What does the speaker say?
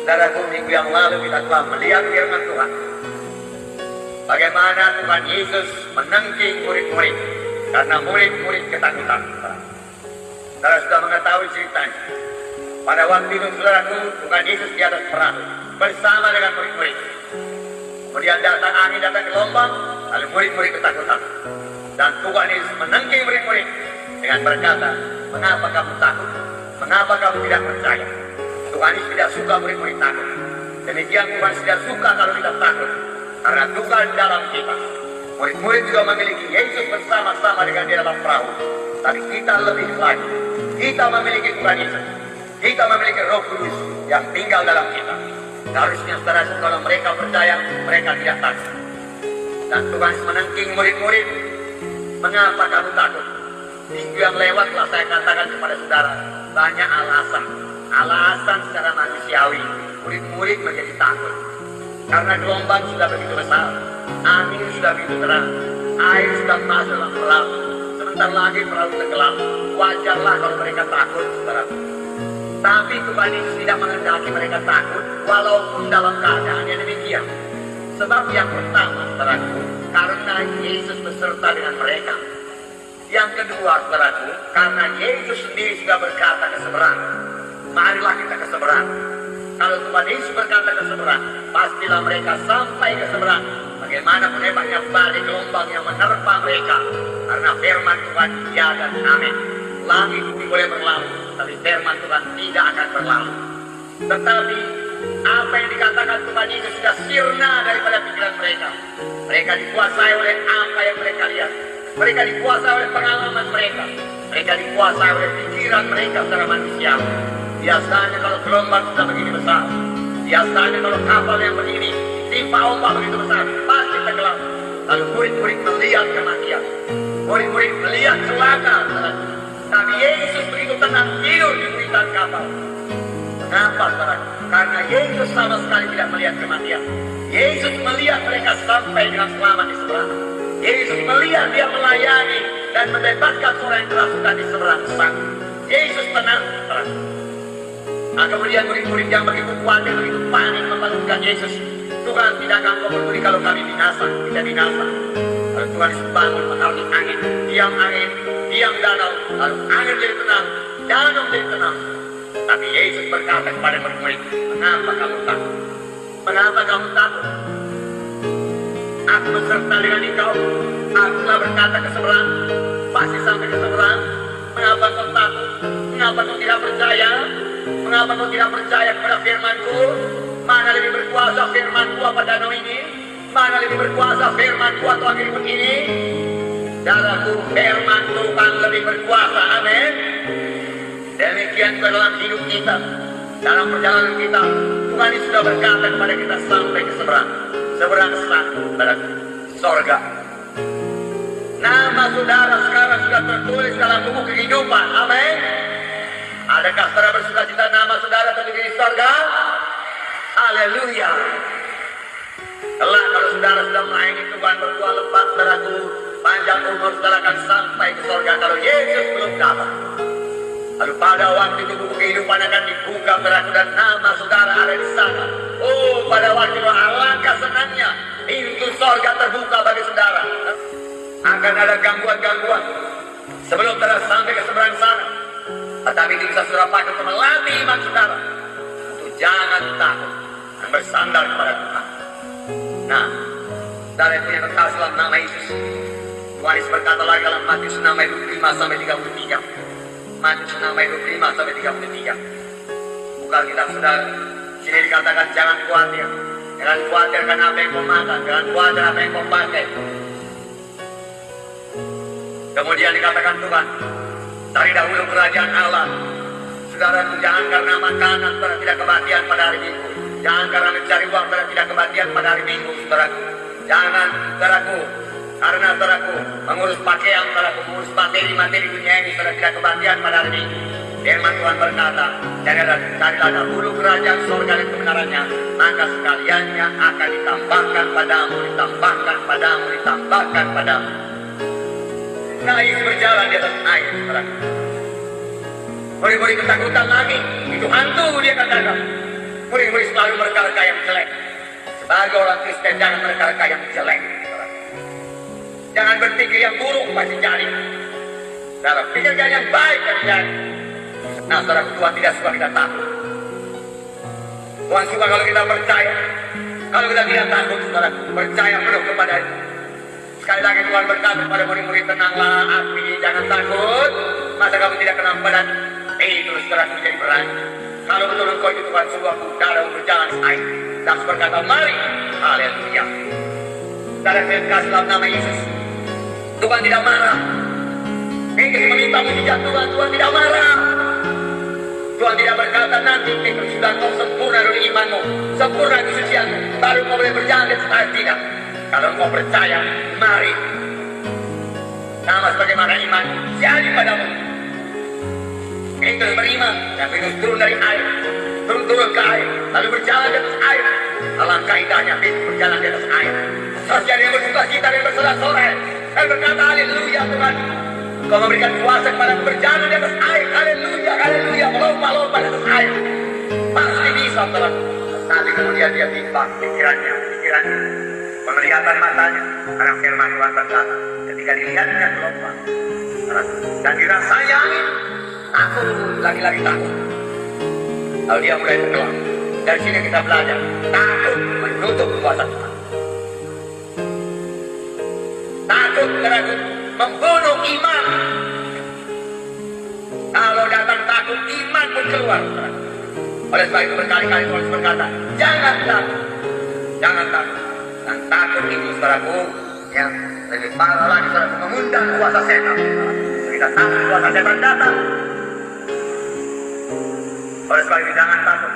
Saudaraku, minggu yang lalu kita telah melihat firman Tuhan. Bagaimana Tuhan Yesus menengking murid-murid karena murid-murid ketakutan. Saudara sudah mengetahui ceritanya. Pada waktu itu, saudaraku, Tuhan Yesus di atas perahu bersama dengan murid-murid. Kemudian datang angin, datang gelombang, lalu murid-murid ketakutan. Dan Tuhan Yesus menengking murid-murid dengan berkata, "Mengapa kamu takut? Mengapa kamu tidak percaya?" Tuhan Yesus tidak suka murid-murid takut. Demikian Tuhan tidak suka kalau kita takut, karena Tuhan dalam kita. Murid-murid juga memiliki Yesus bersama-sama dengan di dalam perahu. Tapi kita lebih lagi, kita memiliki Tuhan Yesus. Kita memiliki Roh Kudus yang tinggal dalam kita. Harusnya saudara, kalau mereka percaya, mereka tidak takut. Dan Tuhan menengking murid-murid. Mengapa kamu takut? Minggu yang lewat telah saya katakan kepada saudara, banyak alasan. Alasan secara manusiawi, murid-murid menjadi takut. Karena gelombang sudah begitu besar, angin sudah begitu terang, air sudah masuk dalam perahu. Sebentar lagi perahu tenggelam. Wajarlah kalau mereka takut, saudara. Tapi Tuhan Yesus tidak menghendaki mereka takut, walaupun dalam keadaan yang demikian. Sebab yang pertama, saudaraku, karena Yesus beserta dengan mereka. Yang kedua, saudaraku, karena Yesus sendiri sudah berkata ke seberang. Marilah kita ke seberang. Kalau Tuhan Yesus berkata ke seberang, pastilah mereka sampai ke seberang. Bagaimanapun hebatnya badai gelombang yang menerpa mereka, karena firman Tuhan ya dan amin. Langit bumi boleh berlalu, tapi firman Tuhan tidak akan berlalu. Tetapi apa yang dikatakan Tuhan Yesus sudah sirna daripada pikiran mereka. Mereka dikuasai oleh apa yang mereka lihat. Mereka dikuasai oleh pengalaman mereka. Mereka dikuasai oleh pikiran mereka secara manusia. Biasanya kalau gelombang sudah begini besar, biasanya kalau kapal yang begini timpa ombak begitu besar, pasti tenggelam. Lalu murid-murid melihat kematian, murid-murid melihat celaka. Tapi Yesus begitu tenang tidur di buritan kapal. Kenapa, saudara? Karena Yesus sama sekali tidak melihat kematian. Yesus melihat mereka sampai dengan selamat di seberang. Yesus melihat dia melayani dan membebaskan orang yang kerasukan di seberang sana. Yesus tenang, saudara. Nah, kemudian murid-murid yang begitu khawatir, begitu panik membangunkan Yesus. Tuhan, tidak akan kau peduli kalau kami binasa, tidak binasa. Lalu Tuhan bangun mengalami angin, diam danau, lalu angin jadi tenang, danau jadi tenang. Tapi Yesus berkata kepada murid-murid, "Mengapa kamu takut? Mengapa kamu takut? Aku beserta dengan engkau. Aku telah berkata ke seberang, pasti sampai ke seberang. Mengapa kau takut? Mengapa kau tidak percaya? Mengapa kau tidak percaya kepada firman-Ku? Mana lebih berkuasa firman-Ku apa danau ini? Mana lebih berkuasa firman-Ku atau angin ini?" Saudaraku, firman Tuhan lebih berkuasa. Amin. Demikian juga dalam hidup kita, dalam perjalanan kita, Tuhan Yesus sudah berkata kepada kita sampai ke seberang. Seberang satu, saudaraku, sorga. Nama saudara sekarang sudah tertulis dalam buku kehidupan. Amin. Adakah saudara bersuka cita nama saudara tertulis di sorga? Haleluya. Kelak kalau saudara sudah melayani Tuhan berbuah lebat, saudaraku, panjang umur saudara akan sampai ke sorga kalau Yesus belum datang. Lalu pada waktu itu buku kehidupan akan dibuka, saudaraku, dan nama saudara ada di sana. Oh, pada waktu itu alangkah senangnya pintu sorga terbuka bagi saudara. Akan ada gangguan-gangguan sebelum saudara sampai ke seberang sana. Tetapi itu bisa saudara pakai untuk melatih iman saudara. Untuk jangan takut dan bersandar kepada Tuhan. Nah, saudara yang punya kekasih dalam nama Yesus, Tuhan Yesus berkata lagi dalam Matius 6 ayat 25-33. Matius 6 ayat 25-33. Bukan kita saudara. Sini dikatakan jangan khawatir. Jangan khawatir karena apa yang kau makan. Jangan khawatir apa yang kau pakai. Kemudian dikatakan Tuhan, cari dahulu kerajaan Allah. Saudara, jangan karena makanan saudara tidak kebatian pada hari Minggu. Jangan karena mencari uang saudara tidak kebatian pada hari Minggu, saudaraku. Jangan, saudaraku, karena saudaraku mengurus pakaian, saudaraku, mengurus materi-materi dunia ini saudara tidak kebatian pada hari Minggu. Firman Tuhan berkata, carilah dahulu kerajaan surga dan kebenarannya, maka sekaliannya akan ditambahkan padamu, ditambahkan padamu, ditambahkan padamu. Nah, Yesus berjalan di atas air, saudara. Murid-murid ketakutan lagi, itu hantu dia katakan. Murid-murid selalu mereka-reka yang jelek. Sebagai orang Kristen jangan mereka-reka yang jelek. Jangan berpikir yang buruk pasti jadi. Dalam pikirkan yang baik dan jadi. Nah, saudara, Tuhan tidak suka kita takut. Tuhan suka kalau kita percaya. Kalau kita tidak takut, saudara, percaya penuh kepada-Nya. Sekali lagi Tuhan berkata kepada murid-murid, tenanglah, api, jangan takut. Masa kamu tidak kenal badan? Terus saudara menjadi berani. Kalau betul engkau itu Tuhan sebuah udara berjalan air. Dan berkata, mari, haleluya. Saudara, saya kasih dalam nama Yesus. Tuhan tidak marah. Petrus meminta mujizat Tuhan, Tuhan tidak marah. Tuhan tidak berkata nanti Petrus sudah kau sempurna dari imanmu, sempurna kesucianmu, baru kau boleh berjalan di atas air. Tidak. Kalau kau percaya, mari. Sama sebagaimana iman jadi padamu. Petrus beriman, dan Petrus turun dari air, turun ke air, lalu berjalan di atas air. Alangkah indahnya Petrus berjalan di atas air. Saudara yang bersuka cita dan bersorak-sorai, dan berkata, haleluya Tuhan. Kau memberikan kuasa kepada berjalan di atas air. Haleluya, haleluya, melompat-lompat di atas air. Pasti bisa, Tuhan. Nanti kemudian dia timbang pikirannya, penglihatan matanya. Karena firman Tuhan berkata, ketika dilihatnya melompat dan dirasanya angin, takut, lagi-lagi takut. Lalu dia mulai tenggelam. Dari sini kita belajar, takut menutup kuasa Tuhan. Takut karena membunuh iman. Kalau datang takut, iman pun keluar. Oleh sebab itu berkali-kali Paulus berkata, jangan takut, jangan takut. Dan takut itu, saudaraku, yang lebih parah lagi, saudaraku, mengundang kuasa setan. Kita takut kuasa setan datang. Oleh sebab itu jangan takut.